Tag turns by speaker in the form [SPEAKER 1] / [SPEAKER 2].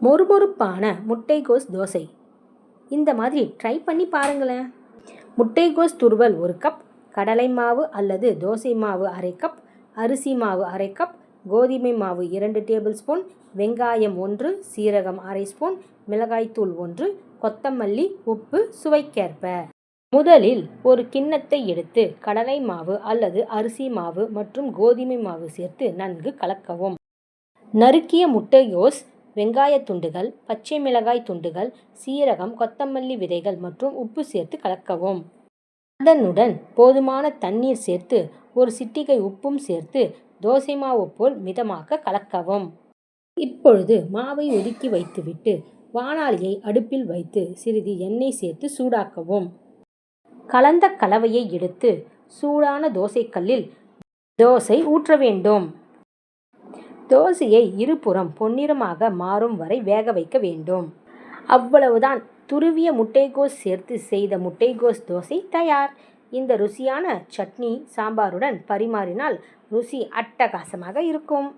[SPEAKER 1] மொறுமொறுப்பான முட்டைகோஸ் தோசை. இந்த மாதிரி ட்ரை பண்ணி பாருங்களேன். முட்டைகோஸ் துருவல் 1 கப், கடலை மாவு அல்லது தோசை மாவு 1/2 கப், அரிசி மாவு 1/2 கப், கோதுமை மாவு 2 டேபிள் ஸ்பூன், வெங்காயம் 1, சீரகம் 1/2 ஸ்பூன், மிளகாய்த்தூள் 1, கொத்தமல்லி, உப்பு சுவைக்கேற்ப. முதலில் ஒரு கிண்ணத்தை எடுத்து கடலை மாவு அல்லது அரிசி மாவு மற்றும் கோதுமை மாவு சேர்த்து நன்கு கலக்கவும். நறுக்கிய முட்டைகோஸ், வெங்காய துண்டுகள், பச்சை மிளகாய் துண்டுகள், சீரகம், கொத்தமல்லி விதைகள் மற்றும் உப்பு சேர்த்து கலக்கவும். அதனுடன் போதுமான தண்ணீர் சேர்த்து ஒரு சிட்டிகை உப்பும் சேர்த்து தோசை மாவு போல் மிதமாக கலக்கவும். இப்பொழுது மாவை ஒதுக்கி வைத்துவிட்டு வாணலியை அடுப்பில் வைத்து சிறிது எண்ணெய் சேர்த்து சூடாக்கவும். கலந்த கலவையை எடுத்து சூடான தோசைக்கல்லில் தோசை ஊற்ற வேண்டும். தோசையை இருபுறம் பொன்னிறமாக மாறும் வரை வேக வைக்க வேண்டும். அவ்வளவுதான், துருவிய முட்டைகோஸ் சேர்த்து செய்த முட்டைகோஸ் தோசை தயார். இந்த ருசியான சட்னி சாம்பாருடன் பரிமாறினால் ருசி அட்டகாசமாக இருக்கும்.